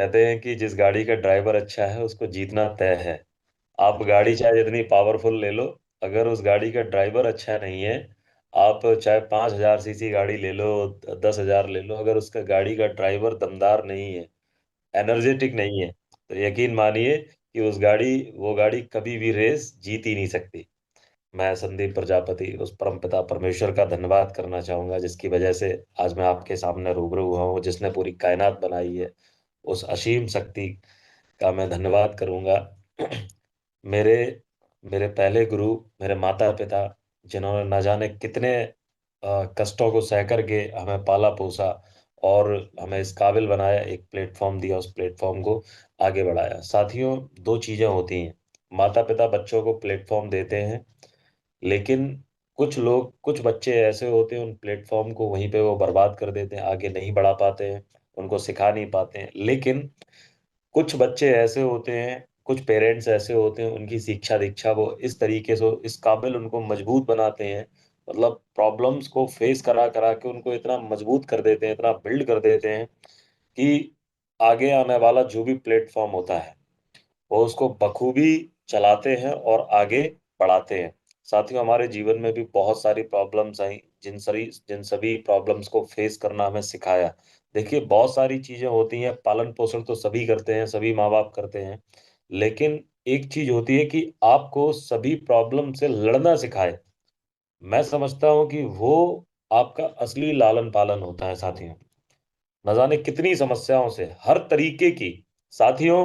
कहते हैं कि जिस गाड़ी का ड्राइवर अच्छा है उसको जीतना तय है। आप गाड़ी चाहे जितनी पावरफुल ले लो, अगर उस गाड़ी का ड्राइवर अच्छा नहीं है, आप चाहे 5,000 सीसी गाड़ी ले लो, 10,000 ले लो, अगर उसका गाड़ी का ड्राइवर दमदार नहीं है, एनर्जेटिक नहीं है, तो यकीन मानिए कि वो गाड़ी कभी भी रेस जीत ही नहीं सकती। मैं संदीप प्रजापति उस परमपिता परमेश्वर का धन्यवाद करना चाहूंगा जिसकी वजह से आज मैं आपके सामने रूबरू हुआ हूँ, जिसने पूरी कायनात बनाई है। उस असीम शक्ति का मैं धन्यवाद करूंगा। मेरे मेरे पहले गुरु, मेरे माता पिता, जिन्होंने न जाने कितने कष्टों को सह करके हमें पाला पोसा और हमें इस काबिल बनाया, एक प्लेटफॉर्म दिया, उस प्लेटफॉर्म को आगे बढ़ाया। साथियों, दो चीजें होती हैं। माता पिता बच्चों को प्लेटफॉर्म देते हैं, लेकिन कुछ बच्चे ऐसे होते हैं, उन प्लेटफॉर्म को वहीं पे वो बर्बाद कर देते हैं, आगे नहीं बढ़ा पाते हैं, उनको सिखा नहीं पाते हैं। लेकिन कुछ बच्चे ऐसे होते हैं, कुछ पेरेंट्स ऐसे होते हैं, उनकी शिक्षा दीक्षा वो इस तरीके से इस काबिल उनको मजबूत बनाते हैं, मतलब प्रॉब्लम्स को फेस करा करा के उनको इतना मजबूत कर देते हैं, इतना बिल्ड कर देते हैं कि आगे आने वाला जो भी प्लेटफॉर्म होता है वो उसको बखूबी चलाते हैं और आगे बढ़ाते हैं। साथियों, हमारे जीवन में भी बहुत सारी प्रॉब्लम्स आई, जिन सभी प्रॉब्लम्स को फेस करना हमें सिखाया। देखिए, बहुत सारी चीजें होती हैं, पालन पोषण तो सभी करते हैं, सभी माँ बाप करते हैं, लेकिन एक चीज होती है कि आपको सभी प्रॉब्लम से लड़ना सिखाए। मैं समझता हूँ कि वो आपका असली लालन पालन होता है साथियों। न जाने कितनी समस्याओं से, हर तरीके की, साथियों,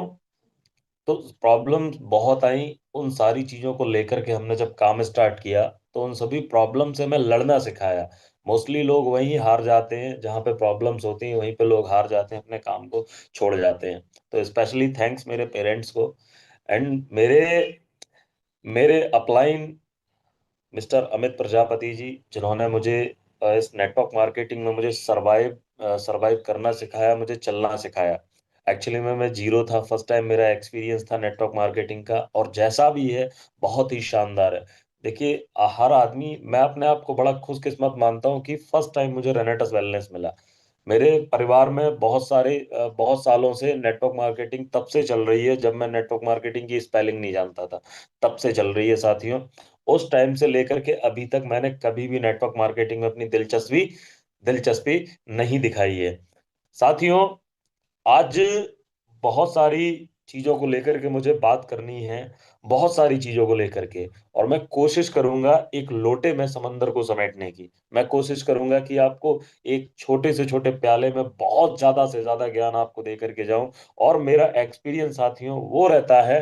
तो प्रॉब्लम्स बहुत आई। उन सारी चीजों को लेकर के हमने जब काम स्टार्ट किया, तो उन सभी प्रॉब्लम से मैं लड़ना सिखाया। मोस्टली लोग वहीं हार जाते हैं, जहाँ पे प्रॉब्लम्स होती हैं वहीं पे लोग हार जाते हैं, अपने काम को छोड़ जाते हैं। तो स्पेशली थैंक्स मेरे पेरेंट्स को, एंड मेरे अपलाइन मिस्टर अमित प्रजापति जी, जिन्होंने मुझे इस नेटवर्क मार्केटिंग में मुझे सरवाइव करना सिखाया, मुझे चलना सिखाया। एक्चुअली में मैं जीरो था, फर्स्ट टाइम मेरा एक्सपीरियंस था नेटवर्क मार्केटिंग का, और जैसा भी है बहुत ही शानदार है। देखिए, हर आदमी, मैं अपने आप को बड़ा खुशकिस्मत मानता हूँ कि फर्स्ट टाइम मुझे रेनेटस वेलनेस मिला। मेरे परिवार में बहुत सालों से नेटवर्क मार्केटिंग तब से चल रही है, जब मैं नेटवर्क मार्केटिंग की स्पेलिंग नहीं जानता था, तब से चल रही है साथियों। उस टाइम से लेकर के अभी तक मैंने कभी भी नेटवर्क मार्केटिंग में अपनी दिलचस्पी दिलचस्पी नहीं दिखाई है साथियों। आज बहुत सारी चीजों को लेकर के मुझे बात करनी है, बहुत सारी चीजों को लेकर के, और मैं कोशिश करूंगा एक लोटे में समंदर को समेटने की। मैं कोशिश करूंगा कि आपको एक छोटे से छोटे प्याले में बहुत ज्यादा से ज्यादा ज्ञान आपको दे करके जाऊं। और मेरा एक्सपीरियंस साथियों वो रहता है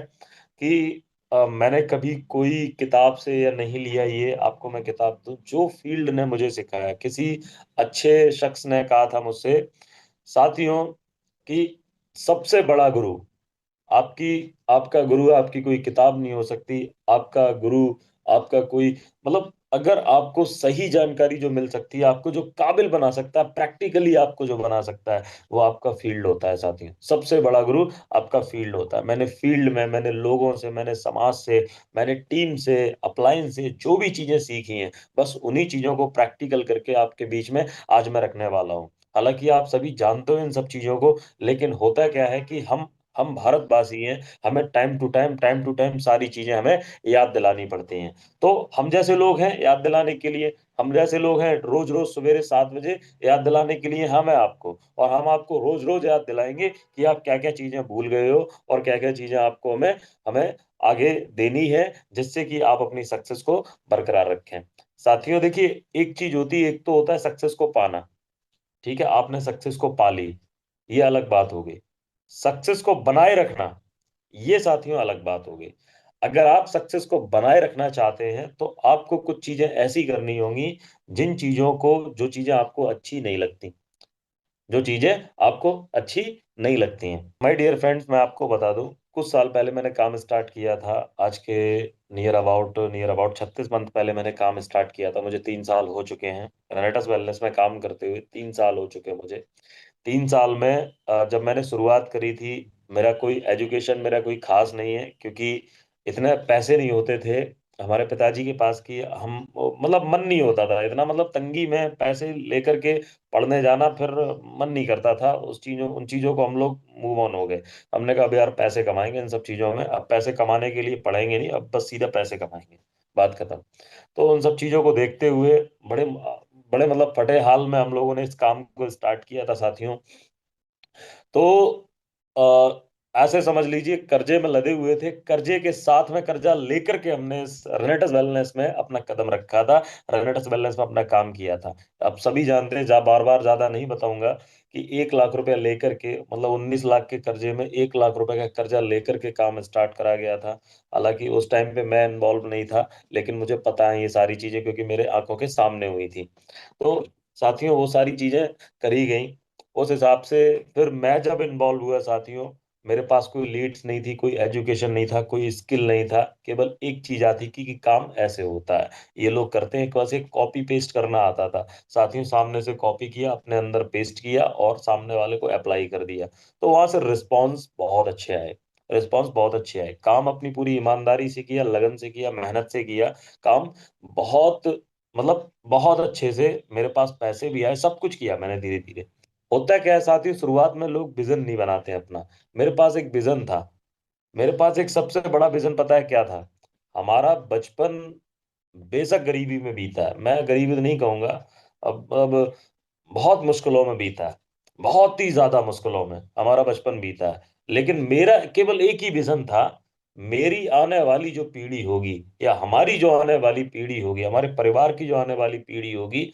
कि मैंने कभी कोई किताब से या नहीं लिया ये आपको मैं किताब दूं, जो फील्ड ने मुझे सिखाया, किसी अच्छे शख्स ने कहा था मुझसे साथियों कि सबसे बड़ा गुरु आपकी आपका गुरु आपकी कोई किताब नहीं हो सकती। आपका गुरु, आपका कोई, मतलब अगर आपको सही जानकारी जो मिल सकती है, आपको जो काबिल बना सकता है, प्रैक्टिकली आपको जो बना सकता है, वो आपका फील्ड होता है साथियों। सबसे बड़ा गुरु आपका फील्ड होता है। मैंने फील्ड में, मैंने लोगों से, मैंने समाज से, मैंने टीम से, अपलाइन से जो भी चीजें सीखी हैं, बस उन्हीं चीजों को प्रैक्टिकल करके आपके बीच में आज मैं रखने वाला हूँ। हालांकि आप सभी जानते हो इन सब चीजों को, लेकिन होता क्या है कि हम भारतवासी हैं, हमें टाइम टू टाइम सारी चीजें हमें याद दिलानी पड़ती हैं। तो हम जैसे लोग हैं याद दिलाने के लिए, हम जैसे लोग हैं रोज रोज सवेरे 7 बजे याद दिलाने के लिए हम हैं आपको, और हम आपको रोज रोज याद दिलाएंगे कि आप क्या क्या चीजें भूल गए हो और क्या क्या चीजें आपको हमें हमें आगे देनी है, जिससे कि आप अपनी सक्सेस को बरकरार रखें। साथियों, देखिए, एक चीज होती है, एक तो होता है सक्सेस को पाना। ठीक है, आपने सक्सेस को पा ली, ये अलग बात हो गई। सक्सेस को बनाए रखना, ये साथियों अलग बात हो गई। अगर आप सक्सेस को बनाए रखना चाहते हैं तो आपको कुछ चीजें ऐसी करनी होंगी, जो चीजें आपको अच्छी नहीं लगती, जो चीजें आपको अच्छी नहीं लगती हैं। माय डियर फ्रेंड्स, मैं आपको बता दूं, कुछ साल पहले मैंने काम स्टार्ट किया था। आज के नियर अबाउट 36 मंथ पहले मैंने काम स्टार्ट किया था। मुझे 3 साल हो चुके हैं रेनेटस वेलनेस में काम करते हुए, 3 साल हो चुके हैं मुझे। 3 साल में जब मैंने शुरुआत करी थी, मेरा कोई खास नहीं है, क्योंकि इतने पैसे नहीं होते थे। हमारे पिताजी के पास की हम मतलब मन नहीं होता था इतना, मतलब तंगी में पैसे लेकर के पढ़ने जाना, फिर मन नहीं करता था उस चीजों उन चीजों को, हम लोग मूव ऑन हो गए। हमने कहा अब यार पैसे कमाएंगे इन सब चीजों में, अब पैसे कमाने के लिए पढ़ेंगे नहीं, अब बस सीधा पैसे कमाएंगे, बात खत्म। तो उन सब चीजों को देखते हुए बड़े बड़े मतलब फटे हाल में हम लोगों ने इस काम को स्टार्ट किया था साथियों। तो ऐसे समझ लीजिए कर्जे में लदे हुए थे, कर्जे के साथ में कर्जा लेकर के हमने इस रेनेटस वेलनेस में अपना कदम रखा था, रेनेटस वेलनेस में अपना काम किया था। अब सभी जानते हैं, जा बार बार ज्यादा नहीं बताऊंगा, कि 1 लाख रुपया लेकर के, मतलब 19 लाख के कर्जे में 1 लाख रुपए का कर्जा लेकर के काम स्टार्ट करा गया था। हालांकि उस टाइम पे मैं इन्वॉल्व नहीं था, लेकिन मुझे पता है ये सारी चीजें, क्योंकि मेरे आंखों के सामने हुई थी। तो साथियों वो सारी चीजें करी गई उस हिसाब से। फिर मैं जब इन्वॉल्व हुआ साथियों, मेरे पास कोई लीड्स नहीं थी, कोई एजुकेशन नहीं था, कोई स्किल नहीं था, केवल एक चीज आती कि काम ऐसे होता है, ये लोग करते हैं, बस एक कॉपी पेस्ट करना आता था साथियों। सामने से कॉपी किया, अपने अंदर पेस्ट किया और सामने वाले को अप्लाई कर दिया। तो वहां से रिस्पॉन्स बहुत अच्छे आए, रिस्पॉन्स बहुत अच्छे आए। काम अपनी पूरी ईमानदारी से किया, लगन से किया, मेहनत से किया काम, बहुत मतलब बहुत अच्छे से। मेरे पास पैसे भी आए, सब कुछ किया मैंने धीरे धीरे। होता क्या है साथियों, शुरुआत में लोग विजन नहीं बनाते हैं अपना। मेरे पास एक विजन था, मेरे पास एक सबसे बड़ा विजन पता है क्या था? हमारा बचपन बेशक गरीबी में बीता है, मैं गरीबी तो नहीं कहूंगा, अब बहुत मुश्किलों में बीता है, बहुत ही ज्यादा मुश्किलों में हमारा बचपन बीता है। लेकिन मेरा केवल एक ही विजन था, मेरी आने वाली जो पीढ़ी होगी, या हमारी जो आने वाली पीढ़ी होगी, हमारे परिवार की जो आने वाली पीढ़ी होगी,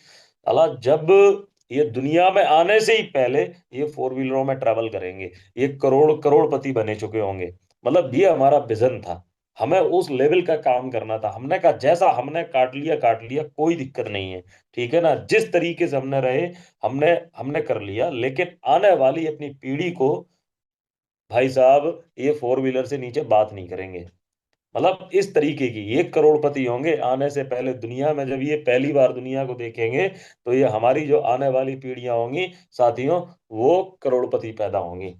अल्लाह जब ये दुनिया में आने से ही पहले ये 4 व्हीलरों में ट्रैवल करेंगे, ये करोड़पति बने चुके होंगे। मतलब ये हमारा विजन था, हमें उस लेवल का काम करना था। हमने कहा जैसा हमने काट लिया काट लिया, कोई दिक्कत नहीं है, ठीक है ना, जिस तरीके से हमने रहे, हमने हमने कर लिया, लेकिन आने वाली अपनी पीढ़ी को भाई साहब ये 4 व्हीलर से नीचे बात नहीं करेंगे। मतलब इस तरीके की, ये करोड़पति होंगे आने से पहले दुनिया में, जब ये पहली बार दुनिया को देखेंगे, तो ये हमारी जो आने वाली पीढ़ियां होंगी साथियों, वो करोड़पति पैदा होंगी।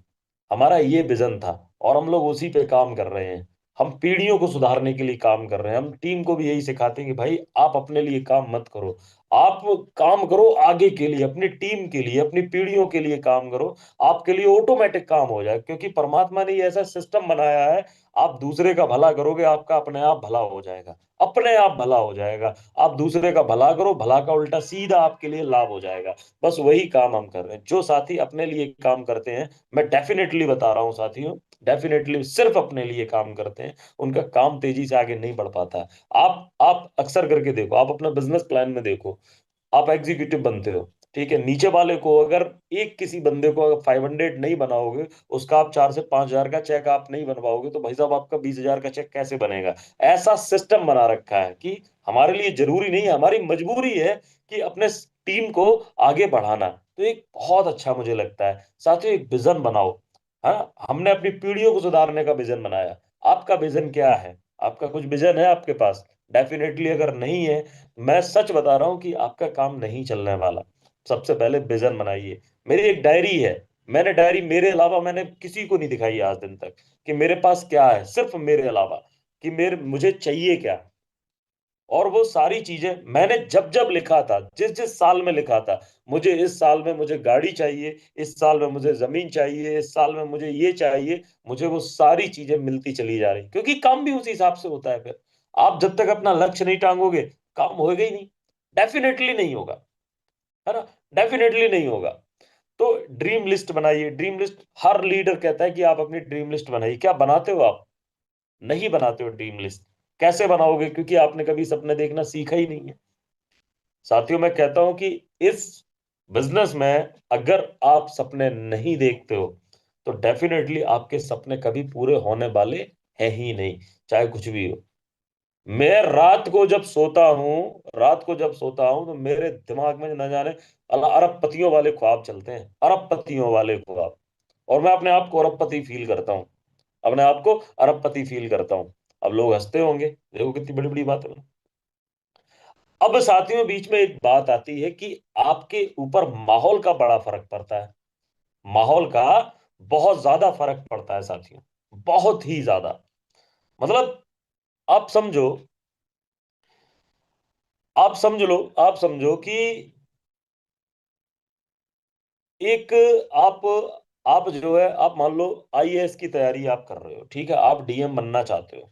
हमारा ये विजन था और हम लोग उसी पे काम कर रहे हैं। हम पीढ़ियों को सुधारने के लिए काम कर रहे हैं। हम टीम को भी यही सिखाते हैं कि भाई आप अपने लिए काम मत करो, आप काम करो आगे के लिए, अपनी टीम के लिए, अपनी पीढ़ियों के लिए काम करो। आपके लिए ऑटोमेटिक काम हो जाए, क्योंकि परमात्मा ने ये ऐसा सिस्टम बनाया है, आप दूसरे का भला करोगे, आपका अपने आप भला हो जाएगा, अपने आप भला हो जाएगा। आप दूसरे का भला करो, भला का उल्टा सीधा आपके लिए लाभ हो जाएगा। बस वही काम हम कर रहे हैं। जो साथी अपने लिए काम करते हैं, मैं डेफिनेटली बता रहा हूं साथियों, डेफिनेटली सिर्फ अपने लिए काम करते हैं, उनका काम तेजी से आगे नहीं बढ़ पाता। आप अक्सर करके देखो, आप अपना बिजनेस प्लान में देखो, आप एग्जीक्यूटिव बनते हो, ठीक है, नीचे वाले को अगर एक किसी बंदे को अगर 500 नहीं बनाओगे, उसका आप 4 से 5 हजार का चेक आप नहीं बनवाओगे, तो भाई साहब आपका 20 हजार का चेक कैसे बनेगा? ऐसा सिस्टम बना रखा है कि हमारे लिए जरूरी नहीं है, हमारी मजबूरी है कि अपने टीम को आगे बढ़ाना। तो एक बहुत अच्छा मुझे लगता है साथियों, एक विजन बनाओ। हाँ, हमने अपनी पीढ़ियों को सुधारने का विजन बनाया। आपका विजन क्या है? आपका कुछ विजन है आपके पास? डेफिनेटली अगर नहीं है, मैं सच बता रहा हूं कि आपका काम नहीं चलने वाला। सबसे पहले विजन बनाइए। मेरी एक डायरी है, मैंने डायरी मेरे अलावा मैंने किसी को नहीं दिखाई आज दिन तक, कि मेरे पास क्या है, सिर्फ मेरे अलावा, कि मेरे मुझे चाहिए क्या। और वो सारी चीजें मैंने जब जब लिखा था, जिस जिस साल में लिखा था, मुझे इस साल में मुझे गाड़ी चाहिए, इस साल में मुझे जमीन चाहिए, इस साल में मुझे ये चाहिए, मुझे वो सारी चीजें मिलती चली जा रही, क्योंकि काम भी उसी हिसाब से होता है। फिर आप जब तक अपना लक्ष्य नहीं टांगोगे, काम होएगा ही नहीं, डेफिनेटली नहीं होगा, है ना, डेफिनेटली नहीं होगा। तो ड्रीम लिस्ट बनाइए, ड्रीम लिस्ट। हर लीडर कहता है कि आप अपनी ड्रीम लिस्ट बनाइए, क्या बनाते हो आप? नहीं बनाते हो ड्रीम लिस्ट। कैसे बनाओगे? क्योंकि आपने कभी सपने देखना सीखा ही नहीं है। साथियों मैं कहता हूं कि इस बिजनेस में अगर आप सपने नहीं देखते हो, तो डेफिनेटली आपके सपने कभी पूरे होने वाले हैं ही नहीं, चाहे कुछ भी हो। मैं रात को जब सोता हूं तो मेरे दिमाग में न जाने अरबपतियों वाले ख्वाब चलते हैं, अरबपतियों वाले ख्वाब। और मैं अपने आप को अरबपति फील करता हूँ, अपने आप को अरबपति फील करता हूँ। अब लोग हंसते होंगे, देखो कितनी बड़ी बड़ी बात है। अब साथियों बीच में एक बात आती है कि आपके ऊपर माहौल का बड़ा फर्क पड़ता है, माहौल का बहुत ज्यादा फर्क पड़ता है साथियों, बहुत ही ज्यादा। मतलब आप समझो, आप समझ लो, आप समझो कि एक, आप आप जो है, आप मान लो आईएएस की तैयारी आप कर रहे हो, ठीक है, आप डीएम बनना चाहते हो,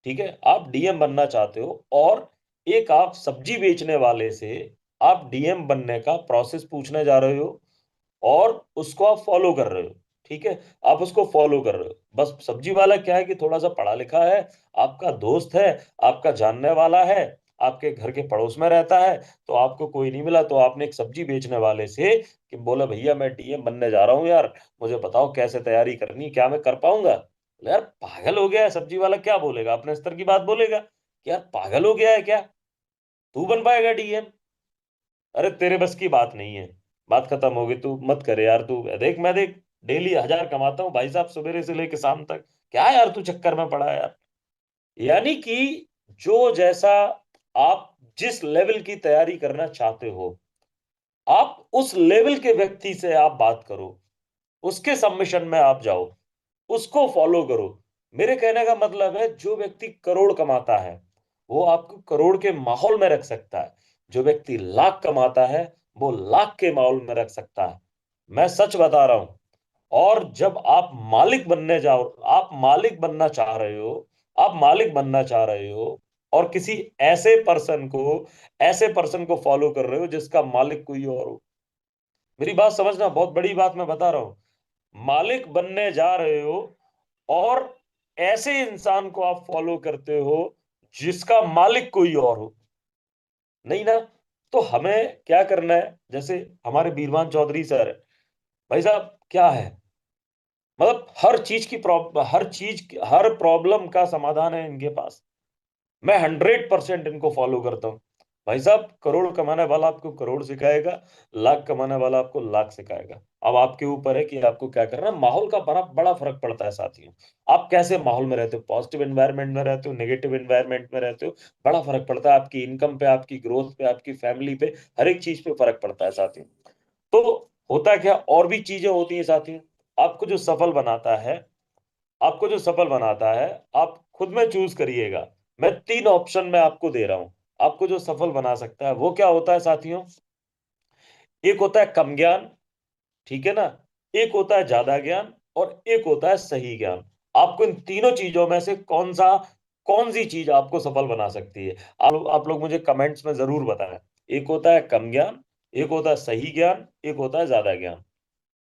ठीक है, आप डीएम बनना चाहते हो, और एक आप सब्जी बेचने वाले से आप डीएम बनने का प्रोसेस पूछने जा रहे हो, और उसको आप फॉलो कर रहे हो, ठीक है, आप उसको फॉलो कर रहे हो। बस सब्जी वाला क्या है कि थोड़ा सा पढ़ा लिखा है, आपका दोस्त है, आपका जानने वाला है, आपके घर के पड़ोस में रहता है, तो आपको कोई नहीं मिला, तो आपने एक सब्जी बेचने वाले से कि बोला भैया मैं डीएम बनने जा रहा हूँ यार, मुझे बताओ कैसे तैयारी करनी है, क्या मैं कर पाऊंगा? बोला, यार पागल हो गया है, सब्जी वाला क्या बोलेगा, अपने स्तर की बात बोलेगा कि यार पागल हो गया है क्या, तू बन पाएगा डीएम? अरे तेरे बस की बात नहीं है, बात खत्म होगी, तू मत करे यार, तू देख, मैं देख डेली 1,000 कमाता हूँ भाई साहब, सवेरे से लेके शाम तक, क्या यार तू चक्कर में पड़ा है यार? यानी कि जो जैसा आप जिस लेवल की तैयारी करना चाहते हो, आप उस लेवल के व्यक्ति से आप बात करो, उसके सबमिशन में आप जाओ, उसको फॉलो करो। मेरे कहने का मतलब है, जो व्यक्ति करोड़ कमाता है वो आपको करोड़ के माहौल में रख सकता है, जो व्यक्ति लाख कमाता है वो लाख के माहौल में रख सकता है। मैं सच बता रहा हूं। और जब आप मालिक बनने जाओ, आप मालिक बनना चाह रहे हो, आप मालिक बनना चाह रहे हो, और किसी ऐसे पर्सन को फॉलो कर रहे हो जिसका मालिक कोई और हो। मेरी बात समझना, बहुत बड़ी बात मैं बता रहा हूं। मालिक बनने जा रहे हो, और ऐसे इंसान को आप फॉलो करते हो जिसका मालिक कोई और हो। नहीं ना? तो हमें क्या करना है, जैसे हमारे बीरवान चौधरी सर है, भाई साहब क्या है, मतलब हर प्रॉब्लम का समाधान है इनके पास। मैं 100% इनको फॉलो करता हूँ। भाई साहब करोड़ कमाने वाला आपको करोड़ सिखाएगा, लाख कमाने वाला आपको लाख सिखाएगा। अब आपके ऊपर है कि आपको क्या करना है। माहौल का बड़ा बड़ा फर्क पड़ता है साथियों। आप कैसे माहौल में रहते हो, पॉजिटिव एनवायरनमेंट में रहते हो, नेगेटिव एनवायरनमेंट में रहते हो, बड़ा फर्क पड़ता है। आपकी इनकम पे, आपकी ग्रोथ पे, आपकी फैमिली पे, हर एक चीज पे फर्क पड़ता है साथियों। तो होता क्या, और भी चीजें होती हैं साथियों। आपको जो सफल बनाता है, आपको जो सफल बनाता है, आप खुद में चूज करिएगा। मैं 3 ऑप्शन में आपको दे रहा हूं। आपको जो सफल बना सकता है वो क्या होता है साथियों? एक होता है कम ज्ञान, ठीक है ना, एक होता है ज्यादा ज्ञान, और एक होता है सही ज्ञान। आपको इन तीनों चीजों में से कौन सी चीज आपको सफल बना सकती है? आप लोग मुझे कमेंट्स में जरूर बताएं। एक होता है कम ज्ञान, एक होता है सही ज्ञान, एक होता है ज्यादा ज्ञान।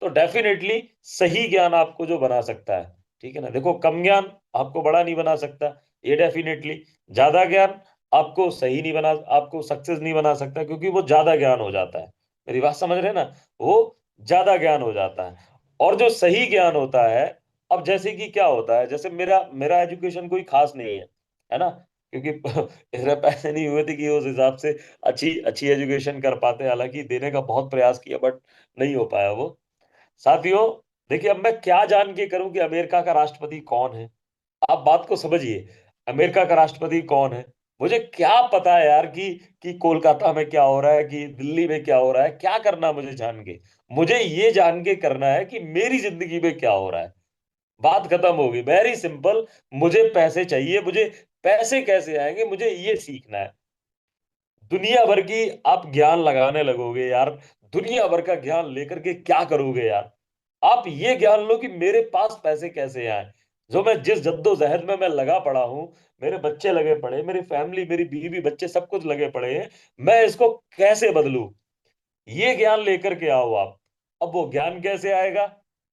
तो डेफिनेटली सही ज्ञान आपको जो बना सकता है, ठीक है ना, देखो कम ज्ञान आपको बड़ा नहीं बना सकता, ये डेफिनेटली। ज्यादा ज्ञान आपको सही नहीं बना, आपको सक्सेस नहीं बना सकता, क्योंकि वो ज्यादा ज्ञान हो जाता है। मेरी बात समझ रहे हैं ना? वो ज्यादा ज्ञान हो जाता है। और जो सही ज्ञान होता है, अब जैसे कि क्या होता है, जैसे मेरा मेरा एजुकेशन कोई खास नहीं है ना, क्योंकि इतने पैसे नहीं हुए थे कि उस हिसाब से अच्छी अच्छी एजुकेशन कर पाते, हालांकि देने का बहुत प्रयास किया, बट नहीं हो पाया वो। साथियों, देखिए अब मैं क्या जान के करूं कि अमेरिका का राष्ट्रपति कौन है? आप बात को समझिए। अमेरिका का राष्ट्रपति कौन है? मुझे क्या पता है यार कि कोलकाता में क्या हो रहा है, कि दिल्ली में क्या हो रहा है, क्या करना है मुझे जान के? मुझे ये जान के करना है कि मेरी जिंदगी में क्या हो रहा है। बात खत्म होगी, वेरी सिंपल। मुझे पैसे चाहिए, मुझे पैसे कैसे आएंगे, मुझे ये सीखना है। दुनिया भर की आप ज्ञान लगाने लगोगे यार, दुनिया भर का ज्ञान लेकर के क्या करोगे यार? आप ये ज्ञान लो कि मेरे पास पैसे कैसे आए। जो मैं जिस जद्दोजहद में मैं लगा पड़ा हूं, मेरे बच्चे लगे पड़े, मेरी फैमिली, मेरी बीवी बच्चे सब कुछ लगे पड़े हैं, मैं इसको कैसे बदलूं? ये ज्ञान लेकर के आओ आप। अब वो ज्ञान कैसे आएगा?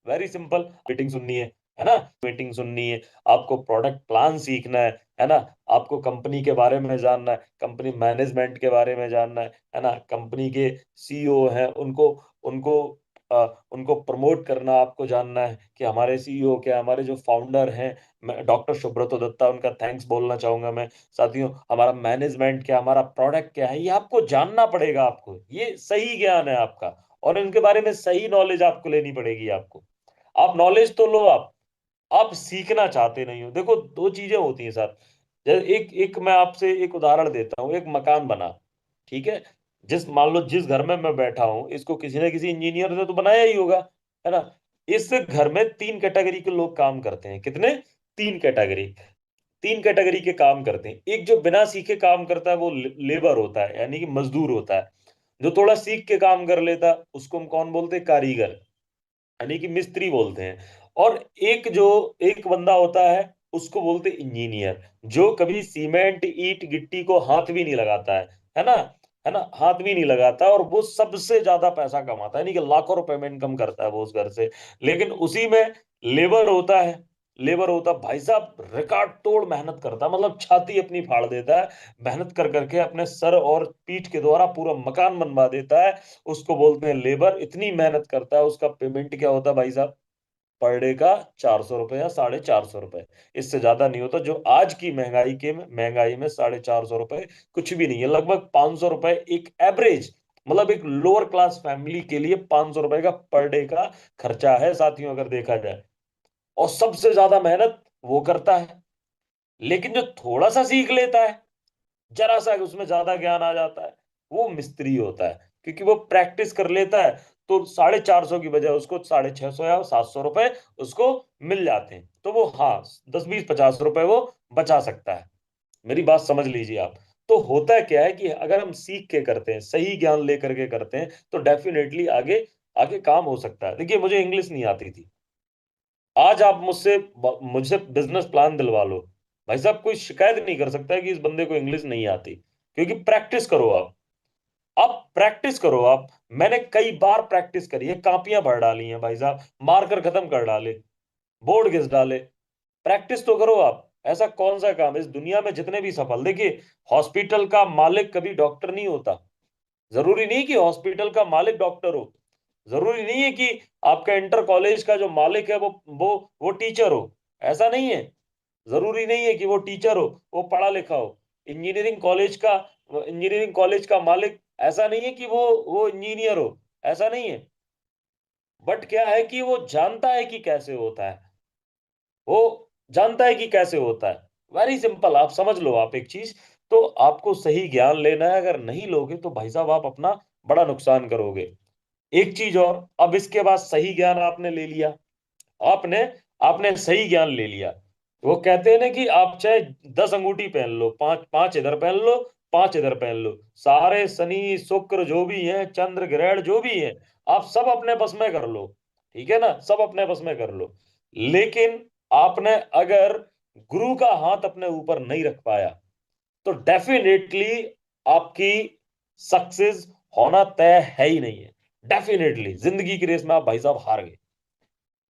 वेरी सिंपल, मीटिंग सुननी है ना, मीटिंग सुननी है, आपको प्रोडक्ट प्लान सीखना है ना, आपको कंपनी के बारे में जानना है, कंपनी मैनेजमेंट के बारे में जानना है ना, कंपनी के सीईओ हैं उनको उनको उनको प्रमोट करना आपको जानना है कि हमारे सीईओ क्या, हमारे जो फाउंडर हैं, मैं डॉक्टर सुब्रतो दत्ता, उनका थैंक्स बोलना चाहूंगा मैं। साथियों, हमारा मैनेजमेंट क्या, हमारा प्रोडक्ट क्या है, ये आपको जानना पड़ेगा। आपको ये सही ज्ञान है आपका, और इनके बारे में सही नॉलेज आपको लेनी पड़ेगी। आपको, आप नॉलेज तो लो, आप सीखना चाहते नहीं हो। देखो दो चीजें होती हैं सर। जैसे एक एक मैं आपसे एक उदाहरण देता हूँ। एक मकान बना, ठीक है, मान लो जिस घर में मैं बैठा हूँ, इसको किसी न किसी इंजीनियर ने तो बनाया ही होगा, है ना। इस घर में 3 कैटेगरी के लोग काम करते हैं। कितने? 3 कैटेगरी। तीन कैटेगरी के काम करते हैं। एक जो बिना सीखे काम करता है वो लेबर होता है, यानी कि मजदूर होता है। जो थोड़ा सीख के काम कर लेता है उसको हम कौन बोलते हैं? कारीगर, यानी कि मिस्त्री बोलते हैं। और एक बंदा होता है उसको बोलते हैं इंजीनियर, जो कभी सीमेंट ईंट गिट्टी को हाथ भी नहीं लगाता है ना? है ना, हाथ भी नहीं लगाता, और वो सबसे ज्यादा पैसा कमाता है, यानी कि लाखों रुपए में इनकम करता है वो उस घर से। लेकिन उसी में लेबर होता है, लेबर होता है भाई साहब, रिकॉर्ड तोड़ मेहनत करता है, मतलब छाती अपनी फाड़ देता है, मेहनत कर करके अपने सर और पीठ के द्वारा पूरा मकान बनवा देता है। उसको बोलते हैं लेबर। इतनी मेहनत करता है, उसका पेमेंट क्या होता है भाई साहब? पर डे का 400 रुपए या 450 रुपए, इससे ज्यादा नहीं होता। जो आज की महंगाई में 450 रुपए कुछ भी नहीं है। लगभग 500 रुपए एक एवरेज, मतलब एक लोअर क्लास फैमिली के लिए 500 रुपए का पर डे का खर्चा है साथियों, अगर देखा जाए। और सबसे ज्यादा मेहनत वो करता है। लेकिन जो थोड़ा सा सीख लेता है, जरा सा उसमें ज्यादा ज्ञान आ जाता है, वो मिस्त्री होता है, क्योंकि वो प्रैक्टिस कर लेता है। तो 450 की बजाय उसको 650 या 700 रुपए उसको मिल जाते हैं। तो वो, हाँ, 10 20 50 रुपए वो बचा सकता है। मेरी बात समझ लीजिए आप। तो होता क्या है कि अगर हम सीख के करते हैं, सही ज्ञान लेकर के करते हैं, तो डेफिनेटली आगे आगे काम हो सकता है। देखिए, मुझे इंग्लिश नहीं आती थी। आज आप मुझसे मुझसे बिजनेस प्लान दिलवा लो, भाई साहब कोई शिकायत नहीं कर सकता है कि इस बंदे को इंग्लिश नहीं आती, क्योंकि प्रैक्टिस करो आप प्रैक्टिस करो आप। मैंने कई बार प्रैक्टिस करी है, कापियां भर डाली हैं भाई साहब, मार्कर खत्म कर डाले, बोर्ड घिस डाले। प्रैक्टिस तो करो आप। ऐसा कौन सा काम है इस दुनिया में जितने भी सफल, देखिए, हॉस्पिटल का मालिक कभी डॉक्टर नहीं होता। जरूरी नहीं कि हॉस्पिटल का मालिक डॉक्टर हो। जरूरी नहीं है कि आपका इंटर कॉलेज का जो मालिक है वो टीचर हो। ऐसा नहीं है। जरूरी नहीं है कि वो टीचर हो, वो पढ़ा लिखा हो। इंजीनियरिंग कॉलेज का इंजीनियरिंग कॉलेज का मालिक ऐसा नहीं है कि वो इंजीनियर हो। ऐसा नहीं है। बट क्या है कि वो जानता है कि कैसे होता है। वो जानता है कि कैसे होता है। वेरी सिंपल, आप समझ लो आप एक चीज। तो आपको सही ज्ञान लेना है, अगर नहीं लोगे तो भाई साहब आप अपना बड़ा नुकसान करोगे। एक चीज और, अब इसके बाद सही ज्ञान आपने ले लिया, आपने आपने सही ज्ञान ले लिया। वो कहते हैं ना कि आप चाहे 10 अंगूठी पहन लो, पांच पांच इधर पहन लो, पांच इधर पहन लो, सारे शनि शुक्र जो भी हैं, चंद्र ग्रहण जो भी हैं, आप सब अपने बस में कर लो। ठीक है ना, सब अपने बस में कर लो। लेकिन आपने अगर गुरु का हाथ अपने ऊपर नहीं रख पाया, तो डेफिनेटली आपकी सक्सेस होना तय है ही नहीं है। डेफिनेटली जिंदगी की रेस में आप भाई साहब हार गए।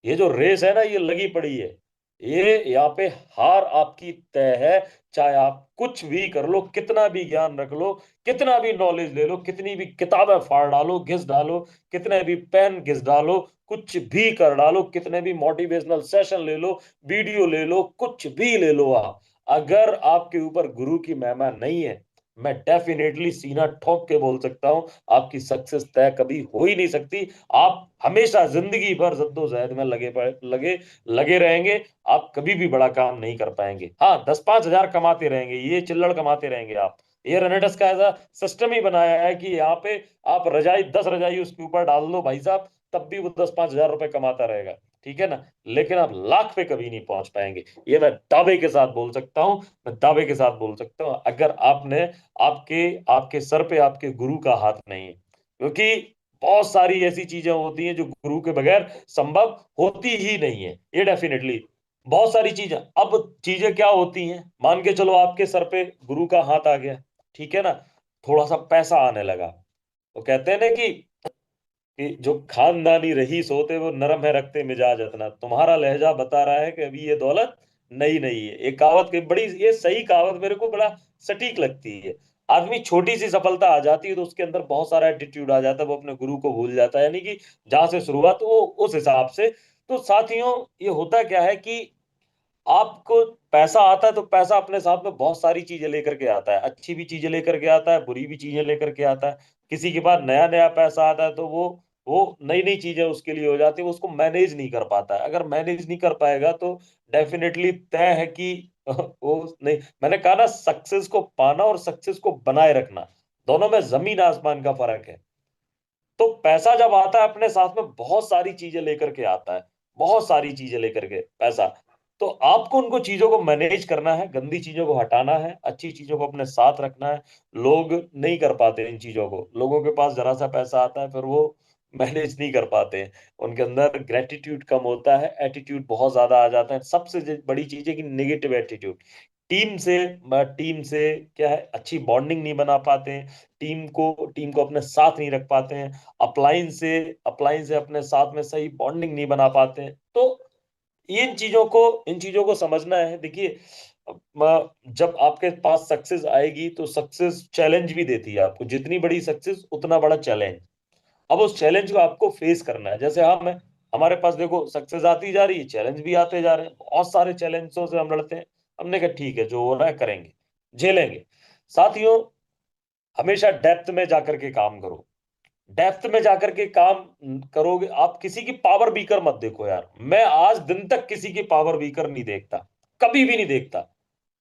ये जो रेस है ना, ये लगी पड़ी है। ये यहाँ पे हार आपकी तय है। चाहे आप कुछ भी कर लो, कितना भी ज्ञान रख लो, कितना भी नॉलेज ले लो, कितनी भी किताबें फाड़ डालो, घिस डालो, कितने भी पेन घिस डालो, कुछ भी कर डालो, कितने भी मोटिवेशनल सेशन ले लो, वीडियो ले लो, कुछ भी ले लो आप, अगर आपके ऊपर गुरु की महिमा नहीं है, मैं डेफिनेटली सीना ठोक के बोल सकता हूं, आपकी सक्सेस तय कभी हो ही नहीं सकती। आप हमेशा जिंदगी भर जद्दोजहद में लगे लगे रहेंगे। आप कभी भी बड़ा काम नहीं कर पाएंगे। हाँ, 10 5 हजार कमाते रहेंगे, ये चिल्लड़ कमाते रहेंगे आप। ये रेनेडस का ऐसा सिस्टम ही बनाया है कि यहाँ पे आप रजाई 10 रजाई उसके ऊपर डाल दो भाई साहब, तब भी वो 10 5 हजार रुपए कमाता रहेगा। ठीक है ना? लेकिन आप लाख पे कभी नहीं पहुंच पाएंगे। ये मैं दावे के साथ बोल सकता हूँ। मैं दावे के साथ बोल सकता हूँ, अगर आपने आपके आपके सर पे आपके गुरु का हाथ नहीं है, क्योंकि बहुत सारी ऐसी चीजें होती हैं जो गुरु के बगैर संभव होती ही नहीं है। ये डेफिनेटली बहुत सारी चीजें। अब चीजें क्या होती हैं, मान के चलो आपके सर पे गुरु का हाथ आ गया, ठीक है ना, थोड़ा सा पैसा आने लगा, तो कहते हैं ना कि जो खानदानी रईस होते वो नरम है रखते मिजाज अपना। तुम्हारा लहजा बता रहा है कि अभी ये दौलत नई नहीं है। एक कहावत की बड़ी, ये सही कहावत मेरे को बड़ा सटीक लगती है। आदमी छोटी सी सफलता आ जाती है तो उसके अंदर बहुत सारा एटीट्यूड आ जाता है, वो अपने गुरु को भूल जाता है, यानी कि जहां से शुरुआत वो उस हिसाब से। तो साथियों, ये होता क्या है कि आपको पैसा आता है तो पैसा अपने साथ में बहुत सारी चीजें लेकर के आता है, अच्छी भी चीजें लेकर के आता है, बुरी भी चीजें लेकर के आता है। किसी के पास नया नया पैसा आता है तो वो नई नई चीजें उसके लिए हो जाती है, वो उसको मैनेज नहीं कर पाता है। अगर मैनेज नहीं कर पाएगा तो डेफिनेटली तय है कि वो नहीं। मैंने कहा ना, सक्सेस को पाना और सक्सेस को बनाए रखना, दोनों में जमीन आसमान का फर्क है। तो पैसा जब आता है अपने साथ में बहुत सारी चीजें लेकर के आता है, बहुत सारी चीजें लेकर के पैसा। तो आपको उनको चीजों को मैनेज करना है, गंदी चीजों को हटाना है, अच्छी चीजों को अपने साथ रखना है। लोग नहीं कर पाते इन चीजों को, लोगों के पास जरा सा पैसा आता है फिर वो मैनेज नहीं कर पाते हैं। उनके अंदर ग्रेटिट्यूड कम होता है, एटीट्यूड बहुत ज्यादा आ जाता है। सबसे बड़ी चीज है कि नेगेटिव एटीट्यूड। टीम से टीम से क्या है, अच्छी बॉन्डिंग नहीं बना पाते हैं। टीम को अपने साथ नहीं रख पाते हैं। अप्लायंस से अपने साथ में सही बॉन्डिंग नहीं बना पाते हैं। तो इन चीजों को समझना है। देखिए, जब आपके पास सक्सेस आएगी तो सक्सेस चैलेंज भी देती है आपको। जितनी बड़ी सक्सेस उतना बड़ा चैलेंज। अब उस चैलेंज को आपको फेस करना है। जैसे हम है, हमारे पास देखो सक्सेस आती जा रही है, चैलेंज भी आते जा रहे हैं, बहुत सारे चैलेंजों से हम लड़ते हैं। हमने कहा ठीक है, जो हो रहा है करेंगे, झेलेंगे। साथियों, हमेशा डेप्थ में जाकर के काम करो। डेप्थ में जाकर के काम करोगे, आप किसी की पावर बीकर मत देखो यार। मैं आज दिन तक किसी की पावर बीकर नहीं देखता, कभी भी नहीं देखता।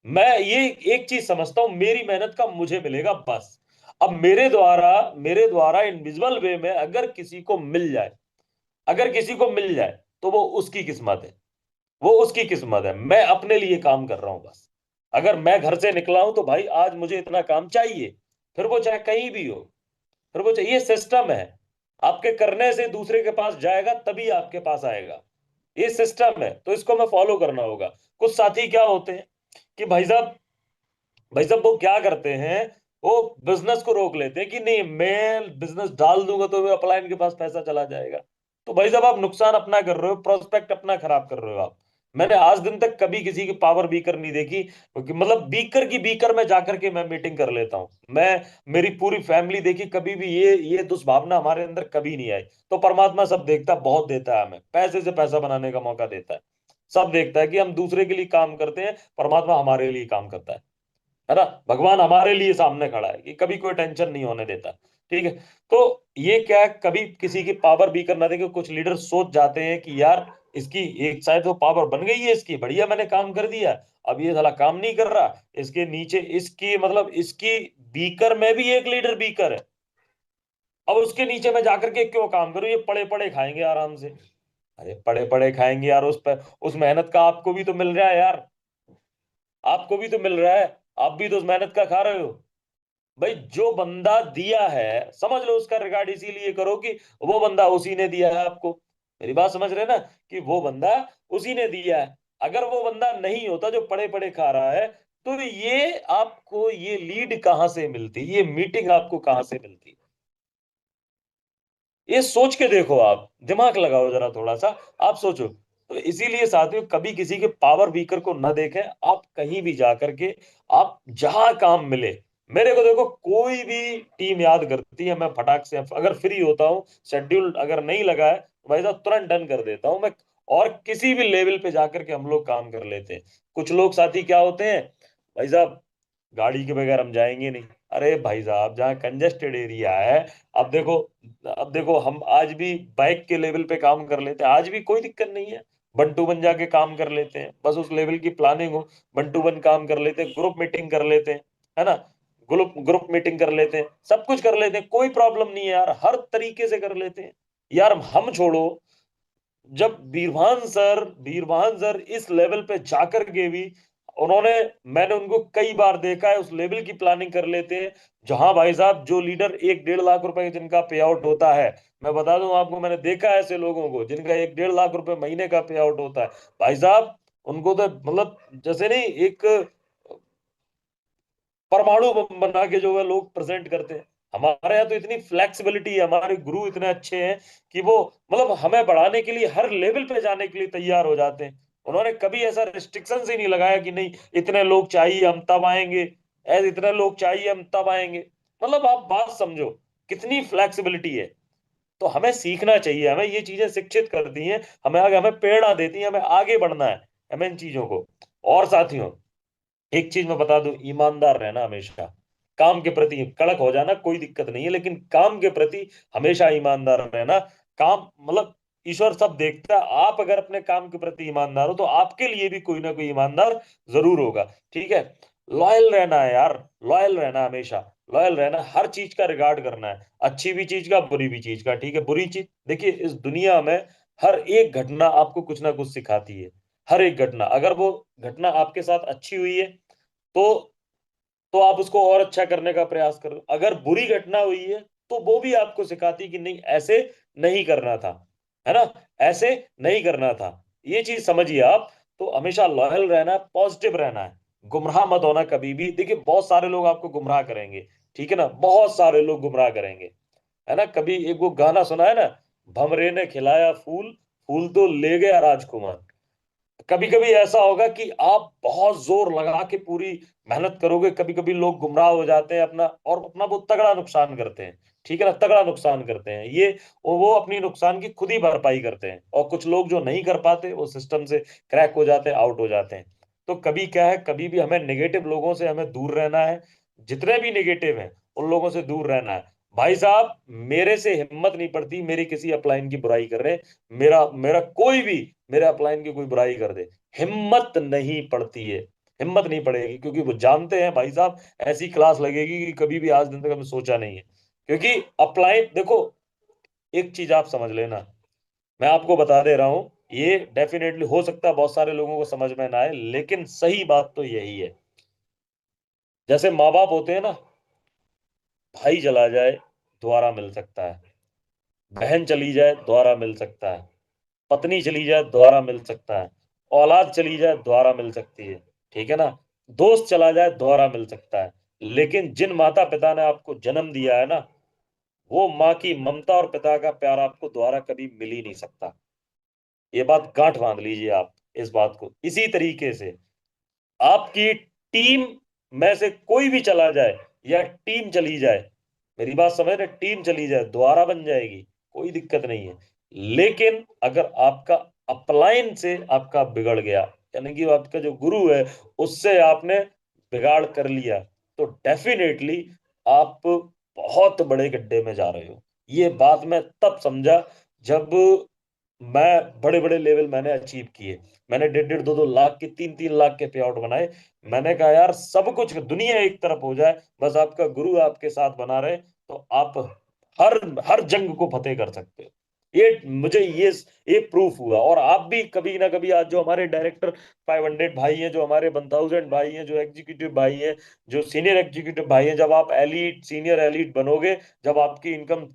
मैं ये एक चीज समझता हूं, मेरी मेहनत का मुझे मिलेगा बस। अब मेरे द्वारा इनविजिबल वे में अगर किसी को मिल जाए तो वो उसकी किस्मत है। वो उसकी किस्मत है, मैं अपने लिए काम कर रहा हूं बस। अगर मैं घर से निकला हूं तो भाई आज मुझे इतना काम चाहिए, फिर वो चाहे कहीं भी हो। फिर वो चाहिए, ये सिस्टम है। आपके करने से दूसरे के पास जाएगा तभी आपके पास आएगा। ये सिस्टम है, तो इसको हमें फॉलो करना होगा। कुछ साथी क्या होते हैं कि भाई साहब वो क्या करते हैं, वो बिजनेस को रोक लेते हैं कि नहीं, मैं बिजनेस डाल दूंगा तो वो अपलायन के पास पैसा चला जाएगा। तो भाई साहब आप नुकसान अपना कर रहे हो, प्रोस्पेक्ट अपना खराब कर रहे हो आप। मैंने आज दिन तक कभी किसी की पावर बीकर नहीं देखी, क्योंकि मतलब बीकर में जाकर के मैं मीटिंग कर लेता हूँ मैं। मेरी पूरी फैमिली देखी, कभी भी ये दुष्भावना हमारे अंदर कभी नहीं आई। तो परमात्मा सब देखता है, बहुत देता है, हमें पैसे से पैसा बनाने का मौका देता है। सब देखता है कि हम दूसरे के लिए काम करते हैं, परमात्मा हमारे लिए काम करता है ना। भगवान हमारे लिए सामने खड़ा है कि कभी कोई टेंशन नहीं होने देता। ठीक है। तो ये क्या है, कभी किसी की पावर भी करना देखे। कुछ लीडर सोच जाते हैं कि यार इसकी एक शायद वो पावर बन गई है इसकी, बढ़िया मैंने काम कर दिया, अब ये साला काम नहीं कर रहा। इसके नीचे इसकी मतलब इसकी बीकर में भी एक लीडर बीकर है। अब उसके नीचे मैं जाकर के क्यों काम करूं, ये पड़े पड़े खाएंगे आराम से। अरे पड़े पड़े खाएंगे यार, उस पर उस मेहनत का आपको भी तो मिल रहा है यार। आपको भी तो मिल रहा है, आप भी तो उस मेहनत का खा रहे हो। भाई जो बंदा दिया है, समझ लो उसका रिगार्ड इसीलिए करो कि वो बंदा उसी ने दिया है आपको। मेरी बात समझ रहे हैं ना, कि वो बंदा उसी ने दिया है। अगर वो बंदा नहीं होता जो पड़े पड़े खा रहा है, तो ये आपको ये लीड कहां से मिलती, ये मीटिंग आपको कहां से मिलती। ये सोच के देखो, आप दिमाग लगाओ जरा थोड़ा सा, आप सोचो। तो इसीलिए साथियों, कभी किसी के पावर बीकर को न देखें। आप कहीं भी जाकर के, आप जहां काम मिले, मेरे को देखो कोई भी टीम याद करती है, मैं फटाक से अगर फ्री होता हूँ, शेड्यूल अगर नहीं लगा है तो भाई साहब तुरंत डन कर देता हूँ मैं। और किसी भी लेवल पे जाकर के हम लोग काम कर लेते हैं। कुछ लोग साथी क्या होते हैं, भाई साहब गाड़ी के बगैर हम जाएंगे नहीं। अरे भाई साहब, जहाँ कंजेस्टेड एरिया है, अब देखो अब देखो हम आज भी बाइक के लेवल पे काम कर लेते हैं, आज भी कोई दिक्कत नहीं है। वन टू वन जाके काम कर लेते हैं, बस उस लेवल की प्लानिंग हो, वन टू वन काम कर लेते हैं, ग्रुप मीटिंग कर लेते हैं, है ना। ग्रुप ग्रुप मीटिंग कर लेते हैं, सब कुछ कर लेते हैं, कोई प्रॉब्लम नहीं है यार, हर तरीके से कर लेते हैं। यार हम छोड़ो, जब वीरवान सर इस लेवल पे जाकर के भी उन्होंने, मैंने उनको कई बार देखा है, उस लेवल की प्लानिंग कर लेते हैं। जहां भाई साहब जो लीडर 1-1.5 लाख रुपए जिनका पे आउट होता है, मैं बता दूं आपको, मैंने देखा है ऐसे लोगों को जिनका 1-1.5 लाख रुपए महीने का पे आउट होता है। भाई साहब उनको तो मतलब जैसे नहीं, एक परमाणु बम बना के जो है लोग प्रेजेंट करते हैं। हमारे यहाँ तो इतनी फ्लेक्सिबिलिटी है, हमारे गुरु इतने अच्छे हैं कि वो मतलब हमें बढ़ाने के लिए हर लेवल पे जाने के लिए तैयार हो जाते हैं। उन्होंने कभी ऐसा रिस्ट्रिक्शन ही नहीं लगाया कि नहीं इतने लोग चाहिए हम तब आएंगे, ऐसे इतने लोग चाहिए हम तब आएंगे। मतलब आप बात समझो, कितनी फ्लेक्सिबिलिटी है। तो हमें सीखना चाहिए, हमें ये चीजें शिक्षित करती हैं, हमें आगे हमें प्रेरणा देती हैं, हमें आगे बढ़ना है, हमें इन चीजों को। और साथियों, एक चीज मैं बता दूं, ईमानदार रहना हमेशा। काम के प्रति कड़क हो जाना कोई दिक्कत नहीं है, लेकिन काम के प्रति हमेशा ईमानदार रहना। काम मतलब ईश्वर सब देखता है, आप अगर अपने काम के प्रति ईमानदार हो तो आपके लिए भी कोई ना कोई ईमानदार जरूर होगा। ठीक है। लॉयल रहना है यार, लॉयल रहना हमेशा। लॉयल रहना, हर चीज का रिगार्ड करना है, अच्छी भी चीज का, बुरी भी चीज का। ठीक है, बुरी चीज देखिए, इस दुनिया में हर एक घटना आपको कुछ ना कुछ सिखाती है। हर एक घटना, अगर वो घटना आपके साथ अच्छी हुई है तो आप उसको और अच्छा करने का प्रयास करो। अगर बुरी घटना हुई है तो वो भी आपको सिखाती कि नहीं, ऐसे नहीं करना था, है ना, ऐसे नहीं करना था। ये चीज समझिए आप। तो हमेशा लॉयल रहना है, पॉजिटिव रहना है, गुमराह मत होना कभी भी। देखिए बहुत सारे लोग आपको गुमराह करेंगे, ठीक है ना, बहुत सारे लोग गुमराह करेंगे, है ना। कभी एक वो गाना सुना है ना, भमरे ने खिलाया फूल, फूल तो ले गया राजकुमार। कभी कभी ऐसा होगा कि आप बहुत जोर लगा के पूरी मेहनत करोगे, कभी कभी लोग गुमराह हो जाते हैं अपना, और अपना वो तगड़ा नुकसान करते हैं, ठीक है ना, तगड़ा नुकसान करते हैं ये। वो अपनी नुकसान की खुद ही भरपाई करते हैं, और कुछ लोग जो नहीं कर पाते वो सिस्टम से क्रैक हो जाते हैं, आउट हो जाते हैं। तो कभी क्या है, कभी भी हमें नेगेटिव लोगों से हमें दूर रहना है, जितने भी नेगेटिव हैं उन लोगों से दूर रहना है। भाई साहब, मेरे से हिम्मत नहीं पड़ती मेरी किसी अपलाइन की बुराई कर रहे, मेरा मेरा कोई भी मेरे अपलाइन की कोई बुराई कर दे, हिम्मत नहीं पड़ती है, हिम्मत नहीं पड़ेगी, क्योंकि वो जानते हैं भाई साहब ऐसी क्लास लगेगी कि कभी भी आज दिन तक हमने सोचा नहीं है। क्योंकि अपलाइन देखो, एक चीज आप समझ लेना, मैं आपको बता दे रहा हूं, ये डेफिनेटली हो सकता है बहुत सारे लोगों को समझ में ना आए, लेकिन सही बात तो यही है। जैसे माँ बाप होते हैं ना, भाई चला जाए दोबारा मिल सकता है, बहन चली जाए दोबारा मिल सकता है, पत्नी चली जाए दोबारा मिल सकता है, औलाद चली जाए दोबारा मिल सकती है, ठीक है ना, दोस्त चला जाए दोबारा मिल सकता है। लेकिन जिन माता पिता ने आपको जन्म दिया है ना, वो माँ की ममता और पिता का प्यार आपको दोबारा कभी मिल ही नहीं सकता। ये बात गांठ बांध लीजिए आप इस बात को। इसी तरीके से आपकी टीम में से कोई भी चला जाए या टीम चली जाए, मेरी बात समझ रहे, टीम चली जाए दोबारा बन जाएगी, कोई दिक्कत नहीं है। लेकिन अगर आपका अपलाइन से आपका बिगड़ गया, यानी कि आपका जो गुरु है उससे आपने बिगाड़ कर लिया, तो डेफिनेटली आप बहुत बड़े गड्ढे में जा रहे हो। ये बात मैं तब समझा जब मैं बड़े बड़े लेवल मैंने अचीव किए, मैंने 1.5 2 2 लाख के 3 3 लाख के पे आउट बनाए। मैंने कहा यार सब कुछ दुनिया एक तरफ हो जाए, बस आपका गुरु आपके साथ बना रहे, तो आप हर हर जंग को फतेह कर सकते हो। ये मुझे ये प्रूफ हुआ। और आप भी कभी ना कभी, आज जो हमारे डायरेक्टर 500 भाई हैं, जो हमारे 1000 भाई हैं, जो एग्जीक्यूटिव भाई हैं, जो सीनियर एग्जीक्यूटिव भाई हैं, जब आप एलीट सीनियर एलीट बनोगे, जब आपकी इनकम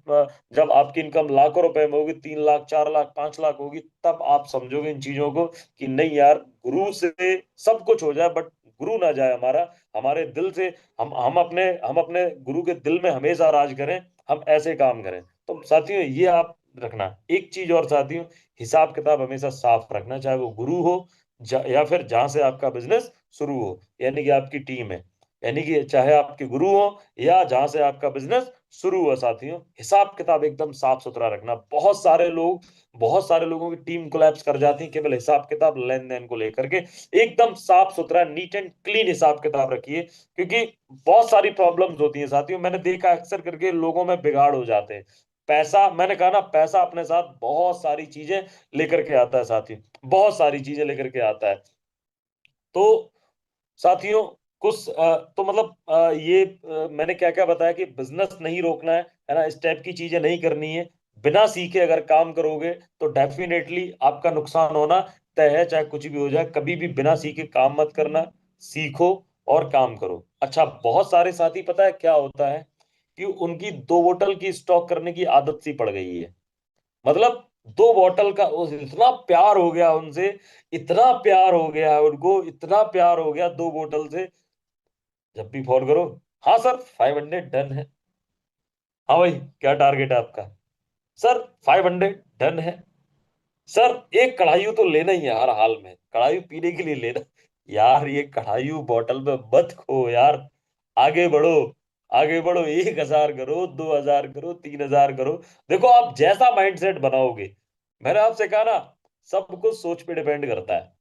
जब आपकी इनकम लाखों रुपए में होगी, 3 लाख 4 लाख 5 लाख होगी, तब आप समझोगे इन चीजों को कि नहीं यार, गुरु से सब कुछ हो जाए बट गुरु ना जाए हमारा, हमारे दिल से। हम अपने गुरु के दिल में हमेशा राज करें, हम ऐसे काम करें। तो साथियों ये आप रखना एक चीज, और साथियों, हिसाब किताब हमेशा साफ रखना, चाहे वो गुरु हो या फिर जहां से आपका बिजनेस शुरू हो, यानी कि आपकी टीम है, यानी कि चाहे आपके गुरु हो या जहां से आपका बिजनेस शुरू हुआ, साथियों हिसाब किताब एकदम साफ सुथरा रखना। बहुत सारे लोगों की टीम कोलैप्स कर जाती है केवल हिसाब किताब लेन देन को लेकर के। एकदम साफ सुथरा नीट एंड क्लीन हिसाब किताब रखिए, क्योंकि बहुत सारी प्रॉब्लम्स होती हैं साथियों, मैंने देखा अक्सर करके लोगों में बिगाड़ हो जाते हैं। पैसा, मैंने कहा ना, पैसा अपने साथ बहुत सारी चीजें लेकर के आता है साथियों, बहुत सारी चीजें लेकर के आता है। तो साथियों कुछ तो मतलब ये मैंने क्या क्या बताया कि बिजनेस नहीं रोकना है ना, इस टाइप की चीजें नहीं करनी है। बिना सीखे अगर काम करोगे तो डेफिनेटली आपका नुकसान होना तय है, चाहे कुछ भी हो जाए। कभी भी बिना सीखे काम मत करना, सीखो और काम करो। अच्छा, बहुत सारे साथी पता है क्या होता है कि उनकी 2 बोतल की स्टॉक करने की आदत सी पड़ गई है। मतलब 2 बोतल का इतना प्यार हो गया उनसे, इतना प्यार हो गया उनको, इतना प्यार हो गया 2 बोतल से। जब भी फोन करो, हाँ सर 500 डन है। हाँ भाई, क्या टारगेट है आपका? सर 500 डन है। सर एक कढ़ाई तो लेना ही है, हर हाल में कढ़ाई पीने के लिए लेना। यार ये कढ़ाई बोतल में मत खो यार, आगे बढ़ो, आगे बढ़ो, 1000 करो, 2000 करो, 3000 करो। देखो आप जैसा माइंडसेट बनाओगे, मैंने आपसे कहा ना, सब कुछ सोच पे डिपेंड करता है,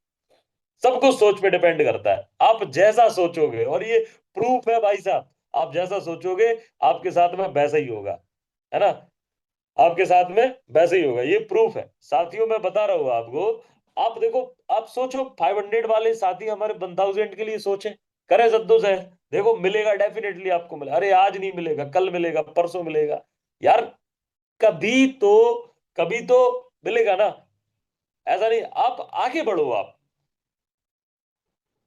सब कुछ सोच पे डिपेंड करता है। आप जैसा सोचोगे, और ये प्रूफ है भाई साहब, आप जैसा सोचोगे आपके साथ में वैसा ही होगा, है ना, आपके साथ में वैसे ही होगा, ये प्रूफ है साथियों, मैं बता रहा हूँ आपको। आप देखो, आप सोचो 500 वाले साथी हमारे 1000 के लिए सोचे, करें जद्दोजहद, देखो मिलेगा, डेफिनेटली आपको मिलेगा। अरे आज नहीं मिलेगा, कल मिलेगा, परसों मिलेगा, यार कभी तो, कभी तो मिलेगा ना। ऐसा नहीं, आप आगे बढ़ो, आप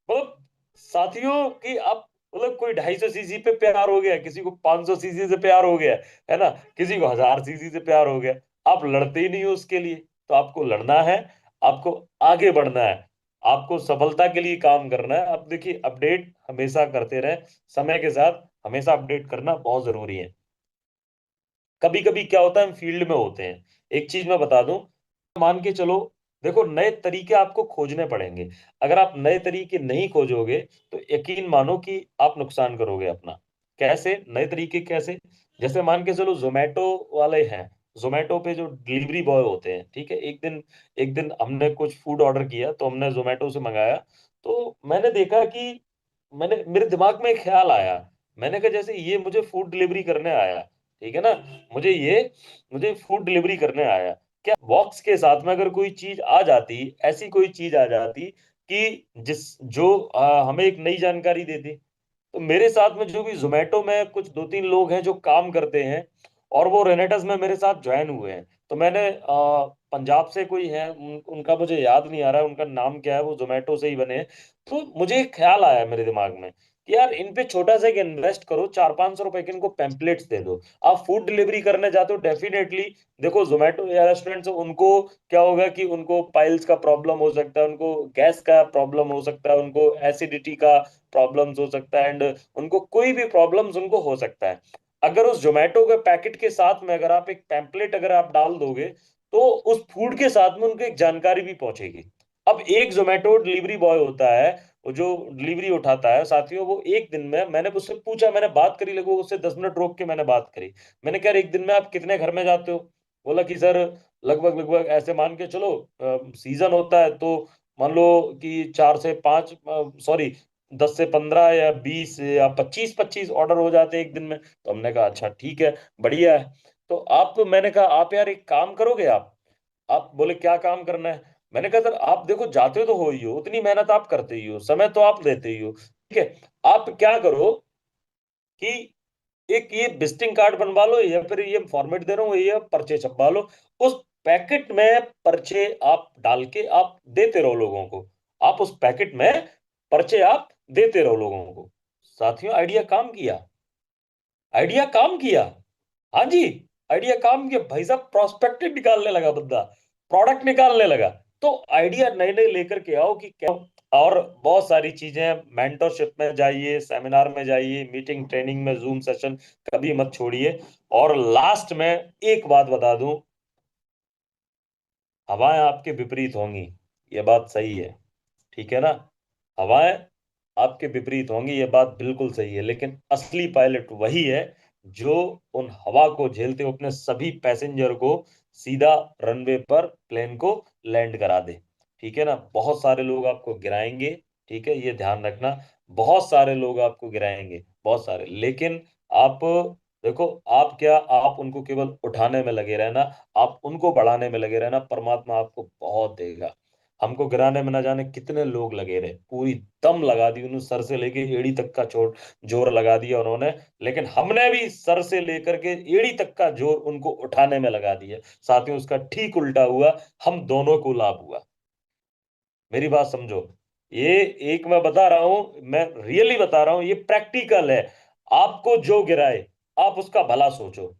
मतलब साथियों कि आप मतलब कोई 250 सीसी पे प्यार हो गया, किसी को 500 सीसी से प्यार हो गया, है ना, किसी को 1000 सीसी से प्यार हो गया, आप लड़ते ही नहीं हो उसके लिए। तो आपको लड़ना है, आपको आगे बढ़ना है, आपको सफलता के लिए काम करना है। अब देखिए, अपडेट हमेशा करते रहे, समय के साथ हमेशा अपडेट करना बहुत जरूरी है। कभी कभी क्या होता है, हम फील्ड में होते हैं, एक चीज मैं बता दूं, मान के चलो, देखो नए तरीके आपको खोजने पड़ेंगे। अगर आप नए तरीके नहीं खोजोगे तो यकीन मानो कि आप नुकसान करोगे अपना। कैसे नए तरीके, कैसे? जैसे मान के चलो, जोमेटो वाले हैं, जोमेटो पे जो डिलीवरी बॉय होते हैं, ठीक है, एक दिन हमने कुछ फूड ऑर्डर किया, तो हमने जोमेटो से मंगाया। तो मैंने देखा कि मैंने मेरे दिमाग में एक ख्याल आया। मैंने कहा जैसे ये मुझे फूड डिलीवरी करने आया, ठीक है ना, मुझे ये मुझे फूड डिलीवरी करने आया, क्या बॉक्स के साथ में अगर कोई चीज आ जाती, ऐसी कोई चीज आ जाती कि जो हमें एक नई जानकारी देती। तो मेरे साथ में जो भी जोमेटो में कुछ दो तीन लोग हैं जो काम करते हैं, और वो रेनेटस में मेरे साथ ज्वाइन हुए हैं। तो मैंने पंजाब से कोई है, उनका मुझे याद नहीं आ रहा है उनका नाम क्या है, वो जोमेटो से ही बने हैं। तो मुझे एक ख्याल आया मेरे दिमाग में कि यार इन पे छोटा सा एक इन्वेस्ट करो, 400-500 रुपए के इनको पैम्पलेट्स दे दो। आप फूड डिलीवरी करने जाते हो, डेफिनेटली देखो जोमेटो या रेस्टोरेंट से उनको क्या होगा कि उनको पाइल्स का प्रॉब्लम हो सकता है, उनको गैस का प्रॉब्लम हो सकता है, उनको एसिडिटी का प्रॉब्लम्स हो सकता है, एंड उनको कोई भी प्रॉब्लम्स उनको हो सकता है। अगर उस जोमेटो के पैकेट के साथ में अगर आप एक पैम्पलेट अगर आप डाल दोगे, तो उस फूड के साथ में उनको एक जानकारी भी पहुंचेगी। अब एक जोमेटो डिलीवरी बॉय होता है, वो जो डिलीवरी उठाता है साथियों, वो एक दिन में, मैंने उससे पूछा, मैंने बात करी, लगभग उससे 10 मिनट रोक के मैंने बात करी। मैंने कहा एक दिन में आप कितने घर में जाते हो? बोला कि सर लगभग लगभग ऐसे मान के चलो, सीजन होता है तो मान लो कि 4 से 5, सॉरी, 10 से 15 या 20 या 25 25 ऑर्डर हो जाते हैं एक दिन में। तो हमने कहा अच्छा ठीक है, बढ़िया है। तो आप, मैंने कहा आप यार एक काम करोगे आप बोले क्या काम करना है? मैंने कहा सर आप देखो जाते तो हो ही हो, उतनी मेहनत आप करते ही हो, समय तो आप देते ही हो, ठीक है, आप क्या करो कि एक ये विजिटिंग कार्ड बनवा लो, या फिर ये फॉर्मेट दे रहा हूँ, ये पर्चे छपवा लो, उस पैकेट में पर्चे आप डाल के आप देते रहो लोगों को, आप उस पैकेट में पर्चे आप देते रहो लोगों को। साथियों, आइडिया काम किया, आइडिया काम किया। हाँ जी, आइडिया काम किया भाई साहब, प्रोस्पेक्टिव निकालने लगा बंदा, प्रोडक्ट निकालने लगा। तो आइडिया नए नए लेकर के आओ कि क्या। और बहुत सारी चीजें, मेंटरशिप में जाइए, सेमिनार में जाइए, मीटिंग ट्रेनिंग में, जूम सेशन कभी मत छोड़िए। और लास्ट में एक बात बता दूं, हवाएं आपके विपरीत होंगी, ये बात सही है, ठीक है ना, हवाएं आपके विपरीत होंगी, ये बात बिल्कुल सही है, लेकिन असली पायलट वही है जो उन हवा को झेलते हुए अपने सभी पैसेंजर को सीधा रनवे पर प्लेन को लैंड करा दे। ठीक है ना, बहुत सारे लोग आपको गिराएंगे, ठीक है, ये ध्यान रखना, बहुत सारे लोग आपको गिराएंगे, बहुत सारे, लेकिन आप देखो, आप क्या, आप उनको केवल उठाने में लगे रहना, आप उनको बढ़ाने में लगे रहना, परमात्मा आपको बहुत देगा। हमको गिराने में न जाने कितने लोग लगे रहे, पूरी दम लगा दी उन्होंने, सर से लेके एड़ी तक का चोट जोर लगा दिया उन्होंने, लेकिन हमने भी सर से लेकर के एड़ी तक का जोर उनको उठाने में लगा दिया। साथियों, उसका ठीक उल्टा हुआ, हम दोनों को लाभ हुआ। मेरी बात समझो, ये एक मैं बता रहा हूं, मैं रियली बता रहा हूं, ये प्रैक्टिकल है। आपको जो गिराए, आप उसका भला सोचो,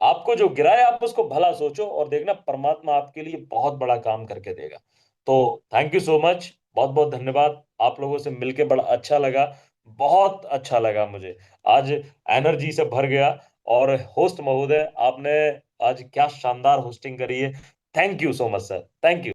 आपको जो गिराए आप उसको भला सोचो, और देखना परमात्मा आपके लिए बहुत बड़ा काम करके देगा। तो थैंक यू सो मच, बहुत बहुत धन्यवाद, आप लोगों से मिलके बड़ा अच्छा लगा, बहुत अच्छा लगा मुझे, आज एनर्जी से भर गया। और होस्ट महोदय, आपने आज क्या शानदार होस्टिंग करी है, thank you so much sir, thank you.